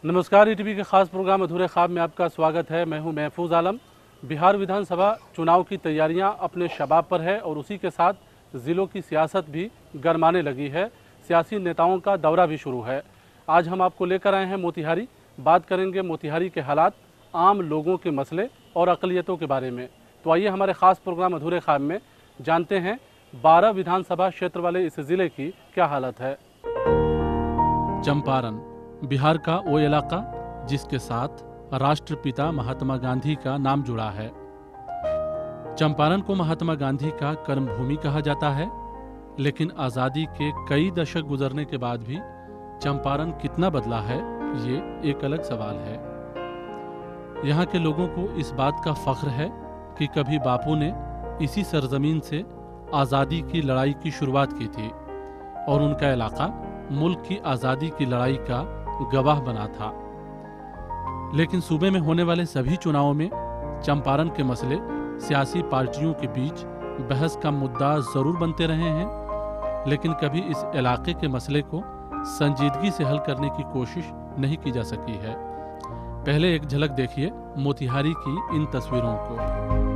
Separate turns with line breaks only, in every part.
नमस्कार, ईटीवी के खास प्रोग्राम अधूरे ख्वाब में आपका स्वागत है। मैं हूं महफूज आलम। बिहार विधानसभा चुनाव की तैयारियां अपने शबाब पर है और उसी के साथ ज़िलों की सियासत भी गरमाने लगी है। सियासी नेताओं का दौरा भी शुरू है। आज हम आपको लेकर आए हैं मोतिहारी। बात करेंगे मोतिहारी के हालात, आम लोगों के मसले और अक़लियतों के बारे में। तो आइए हमारे ख़ास प्रोग्राम अधूरे ख्वाब में जानते हैं 12 विधानसभा क्षेत्र वाले इस ज़िले की क्या हालत है। चंपारण बिहार का वो इलाका जिसके साथ राष्ट्रपिता महात्मा गांधी का नाम जुड़ा है। चंपारण को महात्मा गांधी का कर्मभूमि कहा जाता है, लेकिन आज़ादी के कई दशक गुजरने के बाद भी चंपारण कितना बदला है, ये एक अलग सवाल है। यहाँ के लोगों को इस बात का फख्र है कि कभी बापू ने इसी सरजमीन से आज़ादी की लड़ाई की शुरुआत की थी और उनका इलाका मुल्क की आज़ादी की लड़ाई का गवाह बना था। लेकिन सूबे में होने वाले सभी चुनावों में चंपारण के मसले सियासी पार्टियों के बीच बहस का मुद्दा जरूर बनते रहे हैं, लेकिन कभी इस इलाके के मसले को संजीदगी से हल करने की कोशिश नहीं की जा सकी है। पहले एक झलक देखिए मोतिहारी की इन तस्वीरों को।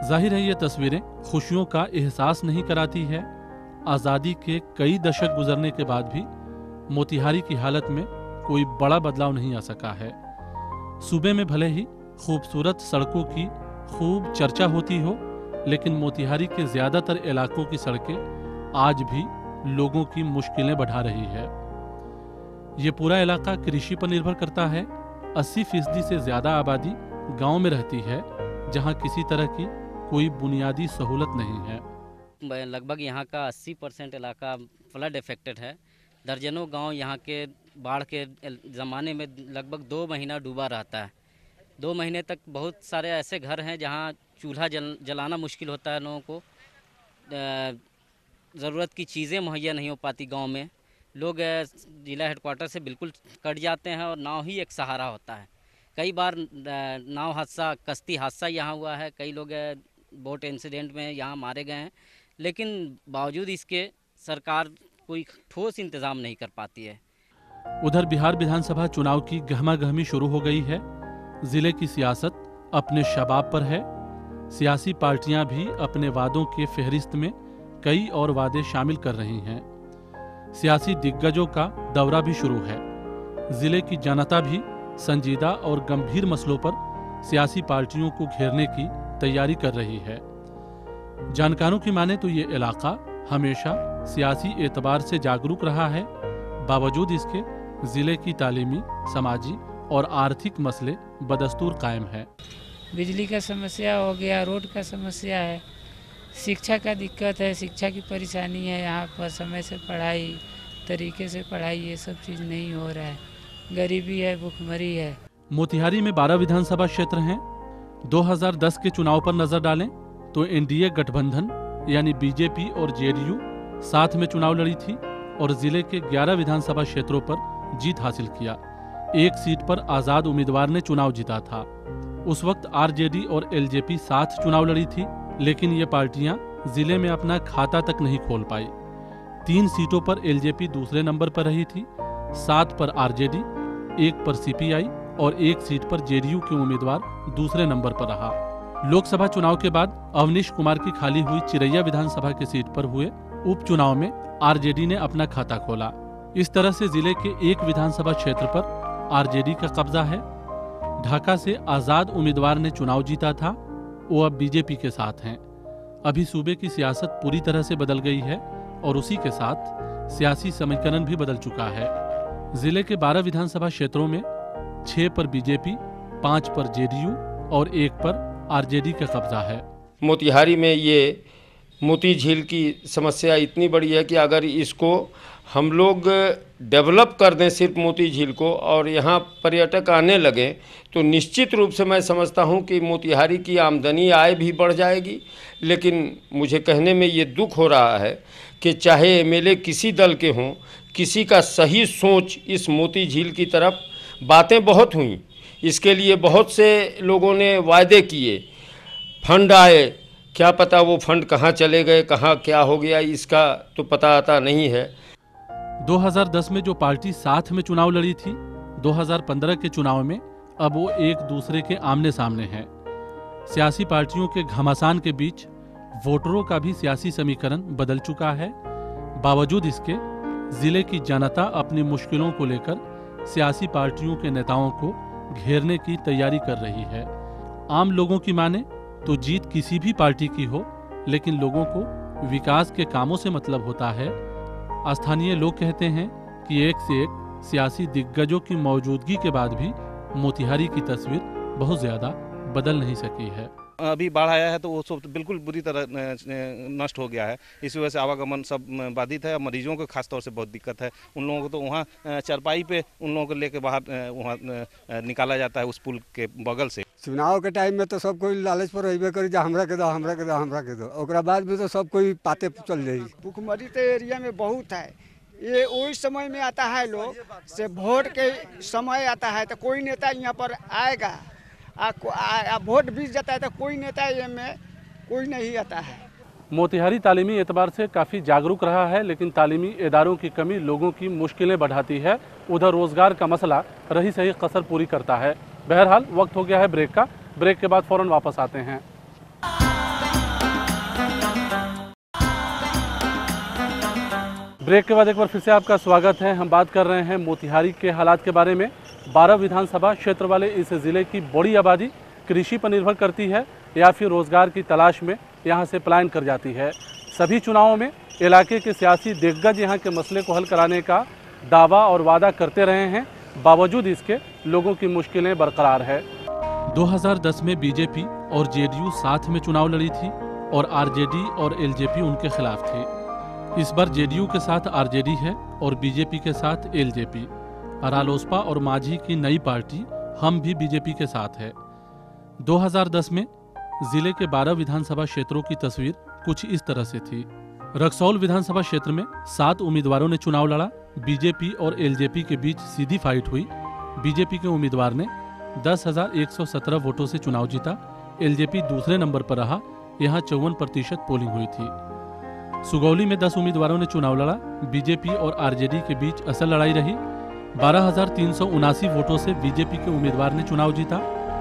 जाहिर है ये तस्वीरें खुशियों का एहसास नहीं कराती है। आज़ादी के कई दशक गुजरने के बाद भी मोतिहारी की हालत में कोई बड़ा बदलाव नहीं आ सका है। सूबे में भले ही खूबसूरत सड़कों की खूब चर्चा होती हो, लेकिन मोतिहारी के ज़्यादातर इलाकों की सड़कें आज भी लोगों की मुश्किलें बढ़ा रही है। ये पूरा इलाका कृषि पर निर्भर करता है। 80% से ज़्यादा आबादी गांव में रहती है, जहां किसी तरह की कोई बुनियादी सहूलत नहीं है।
लगभग यहाँ का 80% इलाका फ्लड इफेक्टेड है। दर्जनों गांव यहाँ के बाढ़ के ज़माने में लगभग 2 महीना डूबा रहता है। 2 महीने तक बहुत सारे ऐसे घर हैं जहाँ चूल्हा जलाना मुश्किल होता है। लोगों को ज़रूरत की चीज़ें मुहैया नहीं हो पाती। गांव में लोग जिला हेडक्वार्टर से बिल्कुल कट जाते हैं और नाव ही एक सहारा होता है। कई बार नाव हादसा, कश्ती हादसा यहाँ हुआ है। कई लोग बोट इंसिडेंट में यहाँ मारे गए हैं, लेकिन बावजूद इसके सरकार कोई ठोस इंतज़ाम नहीं कर पाती है।
उधर बिहार विधानसभा चुनाव की गहमागहमी शुरू हो गई है। जिले की सियासत अपने शबाब पर है। सियासी पार्टियां भी अपने वादों के फहरिस्त में कई और वादे शामिल कर रही हैं। सियासी दिग्गजों का दौरा भी शुरू है। जिले की जनता भी संजीदा और गंभीर मसलों पर सियासी पार्टियों को घेरने की तैयारी कर रही है। जानकारों की माने तो ये इलाका हमेशा सियासी एतबार से जागरूक रहा है। बावजूद इसके जिले की तालीमी, समाजी और आर्थिक मसले बदस्तूर कायम है।
बिजली का समस्या हो गया, रोड का समस्या है, शिक्षा का दिक्कत है, शिक्षा की परेशानी है। यहाँ पर समय से पढ़ाई, तरीके से पढ़ाई, ये सब चीज़ नहीं हो रहा है। गरीबी है, भुखमरी है।
मोतिहारी में 12 विधानसभा क्षेत्र हैं। 2010 के चुनाव पर नजर डालें तो एनडीए गठबंधन यानी बीजेपी और जेडीयू साथ में चुनाव लड़ी थी और जिले के 11 विधानसभा क्षेत्रों पर जीत हासिल किया। एक सीट पर आजाद उम्मीदवार ने चुनाव जीता था। उस वक्त आरजेडी और एलजेपी साथ चुनाव लड़ी थी, लेकिन ये पार्टियां जिले में अपना खाता तक नहीं खोल पाई। 3 सीटों पर एलजेपी दूसरे नंबर पर रही थी, 7 पर आरजेडी, 1 पर सीपीआई और 1 सीट पर जेडीयू के उम्मीदवार दूसरे नंबर पर रहा। लोकसभा चुनाव के बाद अवनीश कुमार की खाली हुई चिरैया विधानसभा की सीट पर हुए उपचुनाव में आरजेडी ने अपना खाता खोला। इस तरह से जिले के एक विधानसभा क्षेत्र पर आरजेडी का कब्जा है। ढाका से आजाद उम्मीदवार ने चुनाव जीता था, वो अब बीजेपी के साथ हैं। अभी सूबे की सियासत पूरी तरह से बदल गई है और उसी के साथ सियासी समीकरण भी बदल चुका है। जिले के 12 विधानसभा क्षेत्रों में 6 पर बीजेपी, 5 पर जेडीयू और 1 पर आरजेडी का कब्जा है।
मोतिहारी में ये मोती झील की समस्या इतनी बड़ी है कि अगर इसको हम लोग डेवलप कर दें सिर्फ मोती झील को और यहाँ पर्यटक आने लगें तो निश्चित रूप से मैं समझता हूँ कि मोतिहारी की आमदनी आय भी बढ़ जाएगी। लेकिन मुझे कहने में ये दुख हो रहा है कि चाहे एमएलए किसी दल के हों, किसी का सही सोच इस मोती झील की तरफ, बातें बहुत हुई, इसके लिए बहुत से लोगों ने वायदे किए, फंड आए, क्या पता वो फंड कहाँ चले गए, कहाँ क्या हो गया, इसका तो पता आता नहीं है।
2010 में जो पार्टी साथ में चुनाव लड़ी थी, 2015 के चुनाव में अब वो एक दूसरे के आमने सामने हैं। सियासी पार्टियों के घमासान के बीच वोटरों का भी सियासी समीकरण बदल चुका है। बावजूद इसके जिले की जनता अपनी मुश्किलों को लेकर सियासी पार्टियों के नेताओं को घेरने की तैयारी कर रही है। आम लोगों की माने तो जीत किसी भी पार्टी की हो, लेकिन लोगों को विकास के कामों से मतलब होता है। स्थानीय लोग कहते हैं कि एक से एक सियासी दिग्गजों की मौजूदगी के बाद भी मोतिहारी की तस्वीर बहुत ज़्यादा बदल नहीं सकी है।
अभी बाढ़ आया है तो वो सब बिल्कुल बुरी तरह नष्ट हो गया है। इस वजह से आवागमन सब बाधित है। मरीजों को खास तौर से बहुत दिक्कत है। उन लोगों को तो वहाँ चरपाई पे उन लोगों को लेके बाहर वहाँ निकाला जाता है उस पुल के बगल से।
चुनाव के टाइम में तो सब कोई लालच पर रहबे करी, हमरा के दो हमरा के दो हमरा के दो, ओकरा बाद भी तो सब कोई पाते चल जाई।
भुखमरी तो एरिया में बहुत है। ये वही समय में आता है, लोग से वोट के समय आता है तो कोई नेता यहाँ पर आएगा, वोट बीत जाता है तो कोई नेता ये में कोई नहीं आता है।
मोतिहारी तालीमी एतबार से काफ़ी जागरूक रहा है, लेकिन तालीमी इदारों की कमी लोगों की मुश्किलें बढ़ाती है। उधर रोजगार का मसला रही सही कसर पूरी करता है। बहरहाल वक्त हो गया है ब्रेक का। ब्रेक के बाद फौरन वापस आते हैं। ब्रेक के बाद एक बार फिर से आपका स्वागत है। हम बात कर रहे हैं मोतिहारी के हालात के बारे में। 12 विधानसभा क्षेत्र वाले इस ज़िले की बड़ी आबादी कृषि पर निर्भर करती है या फिर रोजगार की तलाश में यहाँ से पलायन कर जाती है। सभी चुनावों में इलाके के सियासी दिग्गज यहाँ के मसले को हल कराने का दावा और वादा करते रहे हैं। बावजूद इसके लोगों की मुश्किलें बरकरार है। 2010 में बीजेपी और जेडीयू साथ में चुनाव लड़ी थी और आरजेडी और एलजेपी उनके खिलाफ थी। इस बार जेडीयू के साथ आरजेडी है और बीजेपी के साथ एलजेपी। रालोसपा और माझी की नई पार्टी हम भी बीजेपी के साथ है। 2010 में जिले के 12 विधानसभा क्षेत्रों की तस्वीर कुछ इस तरह से थी। रक्सौल विधानसभा क्षेत्र में 7 उम्मीदवारों ने चुनाव लड़ा। बीजेपी और एलजेपी के बीच सीधी फाइट हुई। बीजेपी के उम्मीदवार ने 10,117 वोटों से चुनाव जीता। एलजेपी दूसरे नंबर पर रहा। यहाँ 54% पोलिंग हुई थी। सुगौली में 10 उम्मीदवारों ने चुनाव लड़ा। बीजेपी और आरजेडी के बीच असल लड़ाई रही। 12,379 वोटों से बीजेपी के उम्मीदवार ने चुनाव जीता।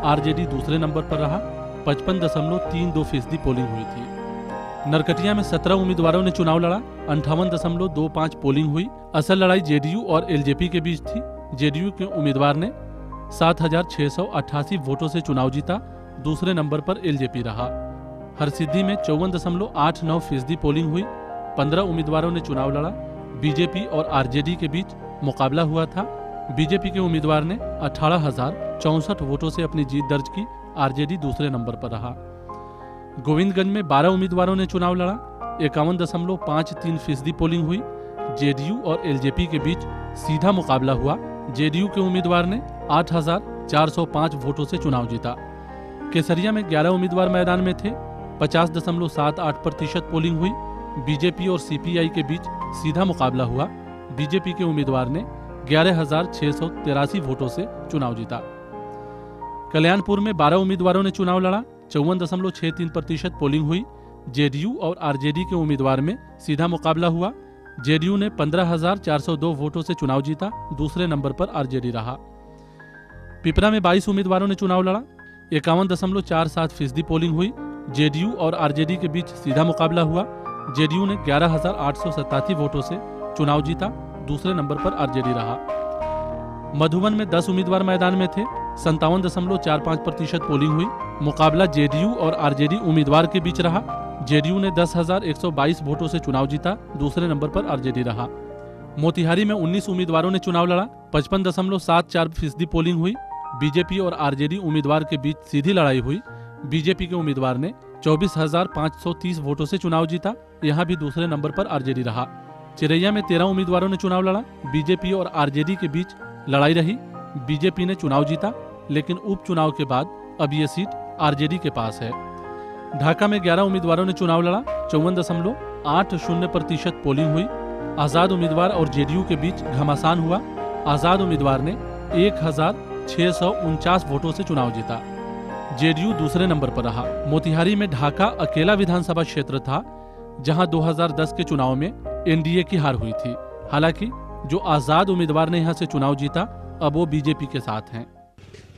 आरजेडी दूसरे नंबर पर रहा। 55.32% पोलिंग हुई थी। नरकटिया में 17 उम्मीदवारों ने चुनाव लड़ा। 58.25 पोलिंग हुई। असल लड़ाई जेडीयू और एलजेपी के बीच थी। जेडीयू के उम्मीदवार ने 7,688 वोटों से चुनाव जीता। दूसरे नंबर पर एलजेपी रहा। हरसिद्धि में 54.89% पोलिंग हुई। 15 उम्मीदवारों ने चुनाव लड़ा। बीजेपी और आरजेडी के बीच मुकाबला हुआ था। बीजेपी के उम्मीदवार ने 18,064 वोटों से अपनी जीत दर्ज की। आरजेडी दूसरे नंबर पर रहा। गोविंदगंज में 12 उम्मीदवारों ने चुनाव लड़ा। 51.53% पोलिंग हुई। जेडीयू और एलजेपी के बीच सीधा मुकाबला हुआ। जेडीयू के उम्मीदवार ने 8,405 वोटों से चुनाव जीता। केसरिया में 11 उम्मीदवार मैदान में थे। 50.78% पोलिंग हुई। बीजेपी और सीपीआई के बीच सीधा मुकाबला हुआ। बीजेपी के उम्मीदवार ने 11,683 वोटों से चुनाव जीता। कल्याणपुर में 12 उम्मीदवारों ने चुनाव लड़ा। 54.63% पोलिंग हुई। जेडीयू और आरजेडी के उम्मीदवार में सीधा मुकाबला हुआ। जेडीयू ने 15,402 वोटों से चुनाव जीता। दूसरे नंबर पर आरजेडी रहा। पिपरा में 22 उम्मीदवारों ने चुनाव लड़ा। 51.47% पोलिंग हुई। जेडीयू और आरजेडी के बीच सीधा मुकाबला हुआ। जेडीयू ने 11,887 वोटों से चुनाव जीता। दूसरे नंबर पर आरजेडी रहा। मधुबन में 10 उम्मीदवार मैदान में थे। 57.45% पोलिंग हुई। मुकाबला जेडीयू और आरजेडी उम्मीदवार के बीच रहा। जेडीयू ने 10,122 वोटों से चुनाव जीता। दूसरे नंबर पर आरजेडी रहा। मोतिहारी में 19 उम्मीदवारों ने चुनाव लड़ा। 55.74% पोलिंग हुई। बीजेपी और आरजेडी उम्मीदवार के बीच सीधी लड़ाई हुई। बीजेपी के उम्मीदवार ने 24,530 वोटों से चुनाव जीता। यहाँ भी दूसरे नंबर पर आरजेडी रहा। चिरैया में 13 उम्मीदवारों ने चुनाव लड़ा। बीजेपी और आरजेडी के बीच लड़ाई रही। बीजेपी ने चुनाव जीता, लेकिन उपचुनाव के बाद अब ये सीट आरजेडी के पास है। ढाका में 11 उम्मीदवारों ने चुनाव लड़ा। 54.80% पोलिंग हुई। आजाद उम्मीदवार और जेडीयू के बीच घमासान हुआ। आजाद उम्मीदवार ने 1,649 वोटों से चुनाव जीता। जेडीयू दूसरे नंबर पर रहा। मोतिहारी में ढाका अकेला विधानसभा क्षेत्र था जहां 2010 के चुनाव में एनडीए की हार हुई थी। हालांकि जो आजाद उम्मीदवार ने यहां से चुनाव जीता, अब वो बीजेपी के साथ हैं।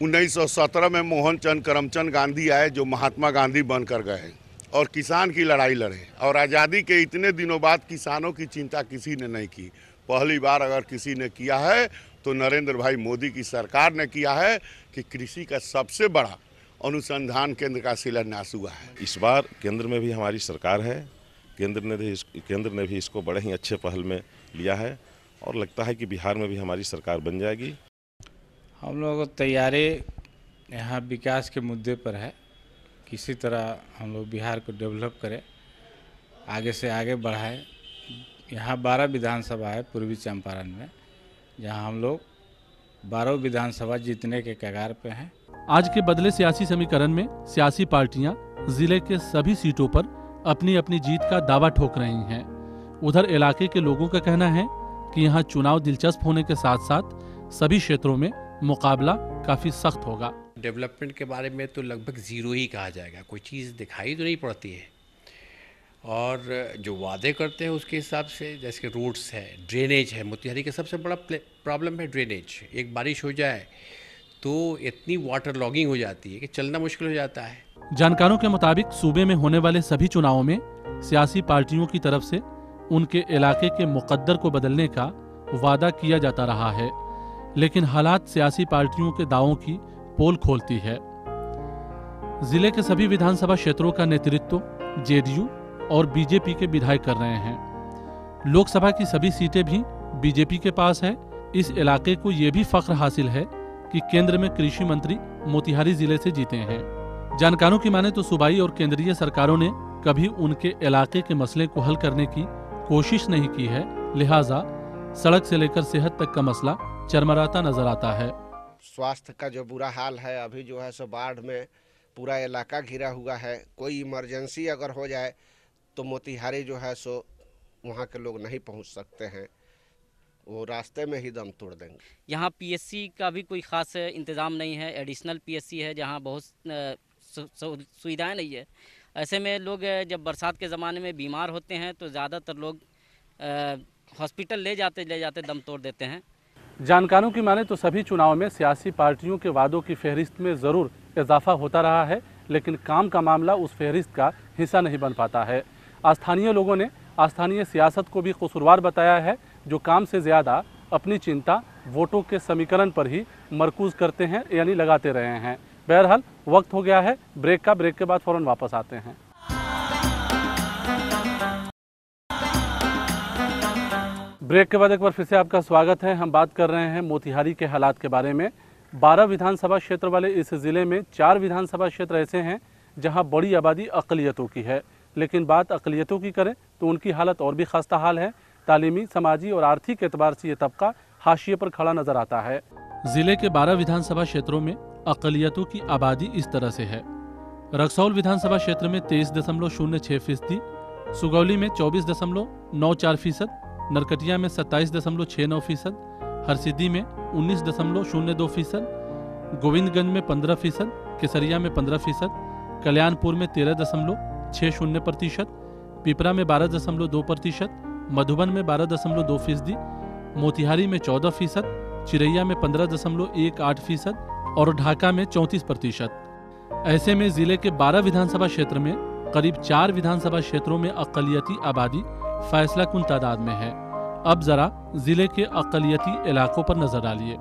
1917 में मोहनचंद करमचंद गांधी आए, जो महात्मा गांधी बनकर गए और किसान की लड़ाई लड़े। और आज़ादी के इतने दिनों बाद किसानों की चिंता किसी ने नहीं की। पहली बार अगर किसी ने किया है तो नरेंद्र भाई मोदी की सरकार ने किया है कि कृषि का सबसे बड़ा अनुसंधान केंद्र का शिलान्यास हुआ है।
इस बार केंद्र में भी हमारी सरकार है। केंद्र ने भी इसको बड़े ही अच्छे पहल में लिया है और लगता है कि बिहार में भी हमारी सरकार बन जाएगी।
हम लोग तैयारी यहाँ विकास के मुद्दे पर है। किसी तरह हम लोग बिहार को डेवलप करें, आगे से आगे बढ़ाएं। यहाँ 12 विधानसभा है पूर्वी चंपारण में, जहाँ हम लोग 12 विधानसभा जीतने के कगार पे हैं।
आज के बदले सियासी समीकरण में सियासी पार्टियां जिले के सभी सीटों पर अपनी अपनी जीत का दावा ठोक रही हैं। उधर इलाके के लोगों का कहना है कि यहाँ चुनाव दिलचस्प होने के साथ साथ सभी क्षेत्रों में मुकाबला काफी सख्त होगा।
डेवलपमेंट के बारे में तो लगभग ज़ीरो ही कहा जाएगा। कोई चीज़ दिखाई तो नहीं पड़ती है और जो वादे करते हैं उसके हिसाब से, जैसे रोड्स है, ड्रेनेज है। मोतिहारी का सबसे बड़ा प्रॉब्लम है ड्रेनेज। एक बारिश हो जाए तो इतनी वाटर लॉगिंग हो जाती है कि चलना मुश्किल हो जाता है।
जानकारों के मुताबिक सूबे में होने वाले सभी चुनावों में सियासी पार्टियों की तरफ से उनके इलाके के मुकद्दर को बदलने का वादा किया जाता रहा है, लेकिन हालात सियासी पार्टियों के दावों की पोल खोलती है। जिले के सभी विधानसभा क्षेत्रों का नेतृत्व जेडीयू और बीजेपी के विधायक कर रहे हैं। लोकसभा की सभी सीटें भी बीजेपी के पास है। इस इलाके को ये भी फख्र हासिल है कि केंद्र में कृषि मंत्री मोतिहारी जिले से जीते हैं। जानकारों की माने तो सूबाई और केंद्रीय सरकारों ने कभी उनके इलाके के मसले को हल करने की कोशिश नहीं की है, लिहाजा सड़क से लेकर सेहत तक का मसला चरमराता नजर आता है।
स्वास्थ्य का जो बुरा हाल है, अभी जो है सो बाढ़ में पूरा इलाका घिरा हुआ है। कोई इमरजेंसी अगर हो जाए तो मोतिहारी जो है सो वहाँ के लोग नहीं पहुँच सकते हैं, वो रास्ते में ही दम तोड़ देंगे।
यहाँ पीएससी का भी कोई ख़ास इंतज़ाम नहीं है। एडिशनल पीएससी है जहाँ बहुत सुविधाएं नहीं है। ऐसे में लोग जब बरसात के ज़माने में बीमार होते हैं तो ज़्यादातर लोग हॉस्पिटल ले जाते दम तोड़ देते हैं।
जानकारों की माने तो सभी चुनाव में सियासी पार्टियों के वादों की फहरिस्त में ज़रूर इजाफा होता रहा है, लेकिन काम का मामला उस फहरिस्त का हिस्सा नहीं बन पाता है। स्थानीय लोगों ने स्थानीय सियासत को भी कसूरवार बताया है, जो काम से ज़्यादा अपनी चिंता वोटों के समीकरण पर ही मरकूज करते हैं, यानी लगाते रहे हैं। बहरहाल वक्त हो गया है ब्रेक का। ब्रेक के बाद फ़ौरन वापस आते हैं। ब्रेक के बाद एक बार फिर से आपका स्वागत है। हम बात कर रहे हैं मोतिहारी के हालात के बारे में। 12 विधानसभा क्षेत्र वाले इस ज़िले में 4 विधानसभा क्षेत्र ऐसे हैं जहां बड़ी आबादी अक़लियतों की है, लेकिन बात अक़लियतों की करें तो उनकी हालत और भी खस्ता हाल है। तालीमी, समाजी और आर्थिक एतबार से ये तबका हाशिए पर खड़ा नजर आता है। जिले के 12 विधानसभा क्षेत्रों में अक़लियतों की आबादी इस तरह से है। रक्सौल विधानसभा क्षेत्र में 23.06%, सुगौली में 24.94%, नरकटिया में 27.69%, हरसिद्धि में 19.02%, गोविंदगंज में 15%, केसरिया में 15%, कल्याणपुर में 13.60%, पिपरा में 12.2%, मधुबन में 12.2%, मोतिहारी में 14%, चिरैया में 15.18% और ढाका में 34%। ऐसे में जिले के 12 विधानसभा क्षेत्र में करीब 4 विधानसभा क्षेत्रों में अक़लियती आबादी फैसला कुन तादाद में है। अब जरा जिले के अक़लियती इलाकों पर नजर डालिए।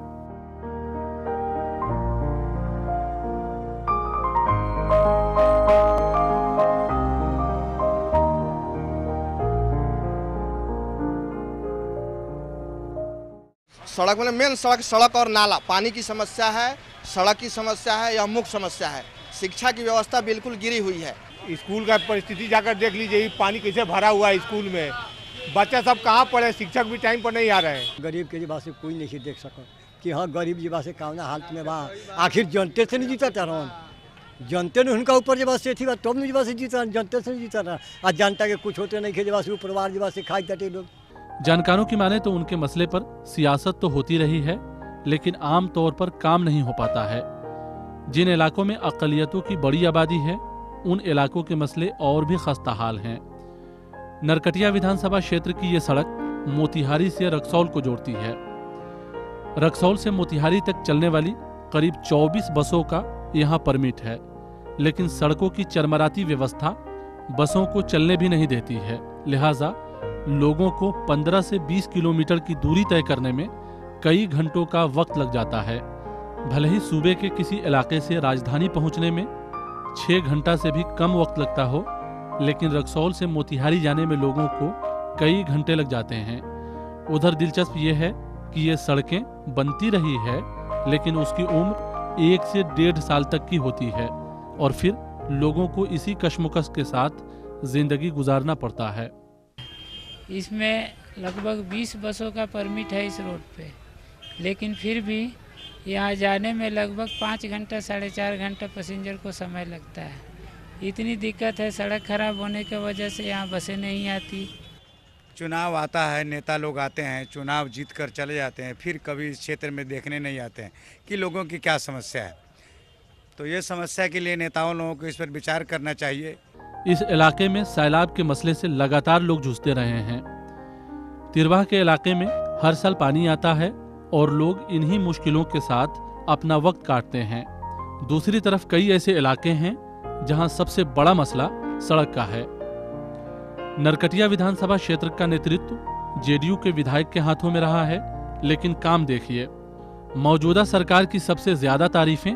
सड़क मतलब मेन सड़क और नाला, पानी की समस्या है, सड़क की समस्या है, यह मुख्य समस्या है।
शिक्षा की व्यवस्था बिल्कुल गिरी हुई है।
स्कूल का परिस्थिति जाकर देख लीजिए, पानी कैसे भरा हुआ है स्कूल में, बच्चा सब कहाँ पढ़े, शिक्षक भी टाइम पर नहीं आ रहे हैं।
गरीब के जीवा से कोई नहीं देख सको कि हाँ गरीब जीवा से कौन हालत में बा, आखिर जनते से नहीं जीता रहा, जनते ने उनका ऊपर जब से थी तब नहीं जीवा से जीता, जनते से नहीं जीता रहा। आज जनता के कुछ होते नहीं खे जब से ऊपर वार जीवा से खाई जाते लोग।
जानकारों की माने तो उनके मसले पर सियासत तो होती रही है, लेकिन आम तौर पर काम नहीं हो पाता है। जिन इलाकों में अक़लियतों की बड़ी आबादी है, उन इलाकों के मसले और भी खस्ता हाल हैं। नरकटिया विधानसभा क्षेत्र की ये सड़क मोतिहारी से रक्सौल को जोड़ती है। रक्सौल से मोतिहारी तक चलने वाली करीब 24 बसों का यहाँ परमिट है, लेकिन सड़कों की चरमराती व्यवस्था बसों को चलने भी नहीं देती है। लिहाजा लोगों को 15 से 20 किलोमीटर की दूरी तय करने में कई घंटों का वक्त लग जाता है। भले ही सूबे के किसी इलाके से राजधानी पहुंचने में 6 घंटा से भी कम वक्त लगता हो, लेकिन रक्सौल से मोतिहारी जाने में लोगों को कई घंटे लग जाते हैं। उधर दिलचस्प ये है कि ये सड़कें बनती रही है, लेकिन उसकी उम्र 1 से 1.5 साल तक की होती है और फिर लोगों को इसी कश्मकश के साथ जिंदगी गुजारना पड़ता है।
इसमें लगभग 20 बसों का परमिट है इस रोड पे, लेकिन फिर भी यहाँ जाने में लगभग 5 घंटा 4.5 घंटा पैसेंजर को समय लगता है। इतनी दिक्कत है, सड़क खराब होने की वजह से यहाँ बसें नहीं आती।
चुनाव आता है, नेता लोग आते हैं, चुनाव जीत कर चले जाते हैं, फिर कभी इस क्षेत्र में देखने नहीं आते हैं कि लोगों की क्या समस्या है। तो ये समस्या के लिए नेताओं लोगों को इस पर विचार करना चाहिए।
इस इलाके में सैलाब के मसले से लगातार लोग जूझते रहे हैं। तिरवाह के इलाके में हर साल पानी आता है और लोग इन्हीं मुश्किलों के साथ अपना वक्त काटते हैं। दूसरी तरफ कई ऐसे इलाके हैं जहां सबसे बड़ा मसला सड़क का है। नरकटिया विधानसभा क्षेत्र का नेतृत्व जेडीयू के विधायक के हाथों में रहा है, लेकिन काम देखिए। मौजूदा सरकार की सबसे ज्यादा तारीफें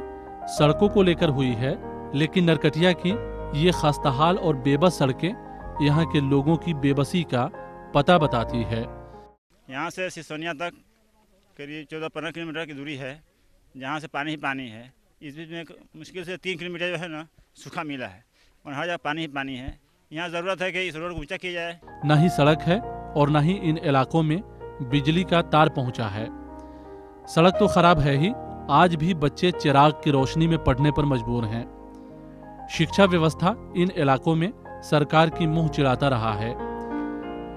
सड़कों को लेकर हुई है, लेकिन नरकटिया की ये खस्ताहाल और बेबस सड़कें यहाँ के लोगों की बेबसी का पता बताती है।
यहाँ से सिसोनिया तक करीब 14-15 किलोमीटर की दूरी है, जहाँ से पानी ही पानी है। इस बीच में मुश्किल से 3 किलोमीटर जो है ना सूखा मिला है और हर जगह पानी ही पानी है। यहाँ ज़रूरत है कि इस रोड को ऊंचा किया जाए।
न ही सड़क है और न ही इन इलाकों में बिजली का तार पहुंचा है। सड़क तो खराब है ही, आज भी बच्चे चिराग की रोशनी में पढ़ने पर मजबूर हैं। शिक्षा व्यवस्था इन इलाकों में सरकार की मुंह चिढ़ाता रहा है।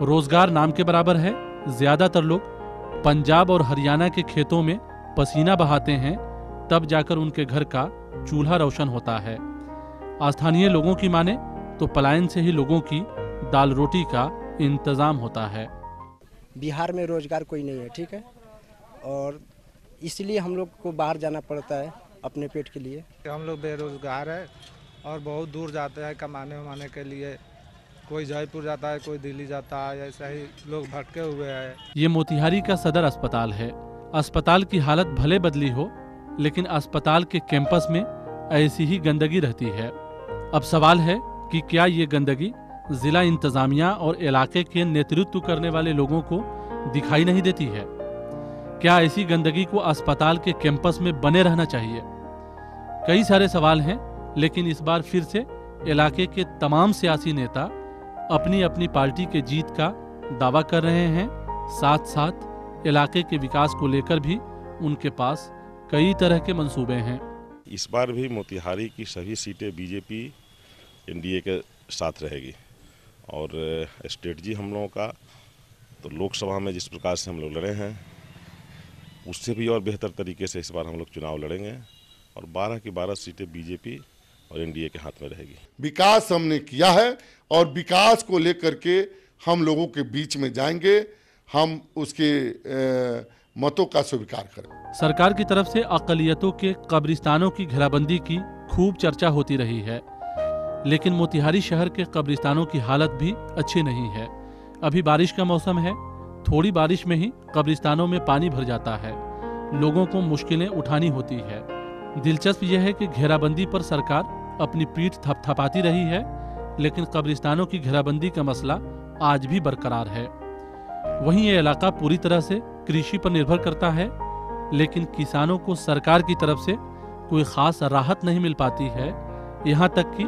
रोजगार नाम के बराबर है। ज्यादातर लोग पंजाब और हरियाणा के खेतों में पसीना बहाते हैं, तब जाकर उनके घर का चूल्हा रोशन होता है। स्थानीय लोगों की माने तो पलायन से ही लोगों की दाल रोटी का इंतजाम होता है।
बिहार में रोजगार कोई नहीं है, ठीक है, और इसलिए हम लोग को बाहर जाना पड़ता है अपने पेट के लिए।
हम लोग बेरोजगार है और बहुत दूर जाते हैं कमाने वमाने के लिए। कोई जयपुर जाता है, कोई दिल्ली जाता है, ऐसा ही लोग भटके हुए हैं।
ये मोतिहारी का सदर अस्पताल है। अस्पताल की हालत भले बदली हो, लेकिन अस्पताल के कैंपस में ऐसी ही गंदगी रहती है। अब सवाल है कि क्या ये गंदगी जिला इंतजामिया और इलाके के नेतृत्व करने वाले लोगों को दिखाई नहीं देती है? क्या ऐसी गंदगी को अस्पताल के कैंपस में बने रहना चाहिए? कई सारे सवाल हैं, लेकिन इस बार फिर से इलाके के तमाम सियासी नेता अपनी अपनी पार्टी के जीत का दावा कर रहे हैं। साथ साथ इलाके के विकास को लेकर भी उनके पास कई तरह के मंसूबे हैं।
इस बार भी मोतिहारी की सभी सीटें बीजेपी एनडीए के साथ रहेगी और स्ट्रेटजी हम लोगों का तो लोकसभा में जिस प्रकार से हम लोग लड़े हैं उससे भी और बेहतर तरीके से इस बार हम लोग चुनाव लड़ेंगे और 12 की 12 सीटें बीजेपी और एनडीए के हाथ में रहेगी।
विकास हमने किया है और विकास को लेकर के हम लोगों के बीच में जाएंगे, हम उसके मतों का स्वीकार करें।
सरकार की तरफ से अक़लियतों के कब्रिस्तानों की घेराबंदी की खूब चर्चा होती रही है, लेकिन मोतिहारी शहर के कब्रिस्तानों की हालत भी अच्छी नहीं है। अभी बारिश का मौसम है, थोड़ी बारिश में ही कब्रिस्तानों में पानी भर जाता है, लोगों को मुश्किलें उठानी होती है। दिलचस्प यह है कि घेराबंदी पर सरकार अपनी पीठ थपथपाती रही है, लेकिन कब्रिस्तानों की घेराबंदी का मसला आज भी बरकरार है। वहीं ये इलाका पूरी तरह से कृषि पर निर्भर करता है, लेकिन किसानों को सरकार की तरफ से कोई खास राहत नहीं मिल पाती है, यहाँ तक कि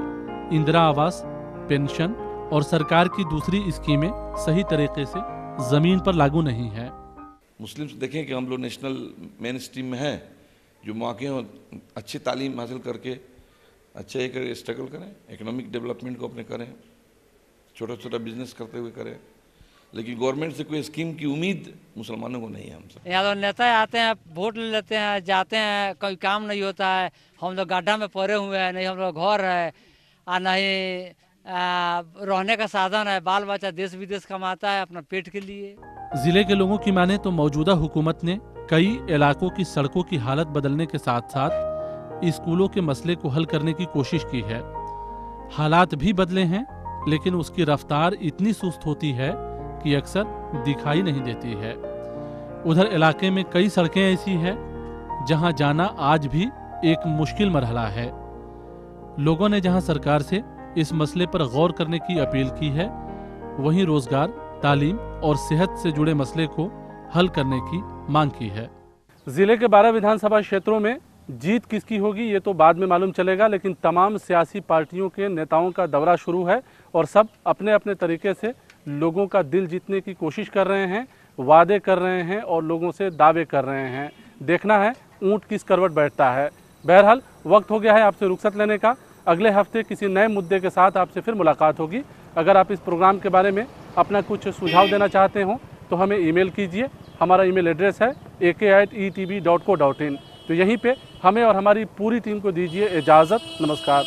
इंदिरा आवास, पेंशन और सरकार की दूसरी स्कीमें सही तरीके से जमीन पर लागू नहीं है।
मुस्लिम्स देखें कि हम लोग नेशनल मेन स्ट्रीम में हैं, जो मौके हों अच्छी तालीम हासिल करके अच्छे एक स्ट्रगल करें, इकोनॉमिक डेवलपमेंट को अपने करें, छोटा छोटा बिजनेस करते हुए करें, लेकिन गवर्नमेंट से कोई स्कीम की उम्मीद मुसलमानों को नहीं है। हमसे
यहाँ तो नेता आते हैं, वोट ले लेते हैं, जाते हैं, कोई काम नहीं होता है। हम लोग गड्ढा में पड़े हुए हैं, नहीं हम लोग घर है और नहीं रहने का साधन है। बाल बच्चा देश विदेश कमाता है अपना पेट के लिए।
जिले के लोगों की माने तो मौजूदा हुकूमत ने कई इलाकों की सड़कों की हालत बदलने के साथ साथ स्कूलों के मसले को हल करने की कोशिश की है। हालात भी बदले हैं, लेकिन उसकी रफ्तार इतनी सुस्त होती है कि अक्सर दिखाई नहीं देती है। उधर इलाके में कई सड़कें ऐसी हैं जहां जाना आज भी एक मुश्किल मरहला है। लोगों ने जहां सरकार से इस मसले पर गौर करने की अपील की है, वहीं रोजगार, तालीम और सेहत से जुड़े मसले को हल करने की मांग की है। जिले के 12 विधानसभा क्षेत्रों में जीत किसकी होगी ये तो बाद में मालूम चलेगा, लेकिन तमाम सियासी पार्टियों के नेताओं का दौरा शुरू है और सब अपने अपने तरीके से लोगों का दिल जीतने की कोशिश कर रहे हैं, वादे कर रहे हैं और लोगों से दावे कर रहे हैं। देखना है ऊंट किस करवट बैठता है। बहरहाल वक्त हो गया है आपसे रुखसत लेने का। अगले हफ्ते किसी नए मुद्दे के साथ आपसे फिर मुलाकात होगी। अगर आप इस प्रोग्राम के बारे में अपना कुछ सुझाव देना चाहते हो तो हमें ईमेल कीजिए। हमारा ईमेल एड्रेस है ak@etv.co.in। तो यहीं पे हमें और हमारी पूरी टीम को दीजिए इजाज़त। नमस्कार।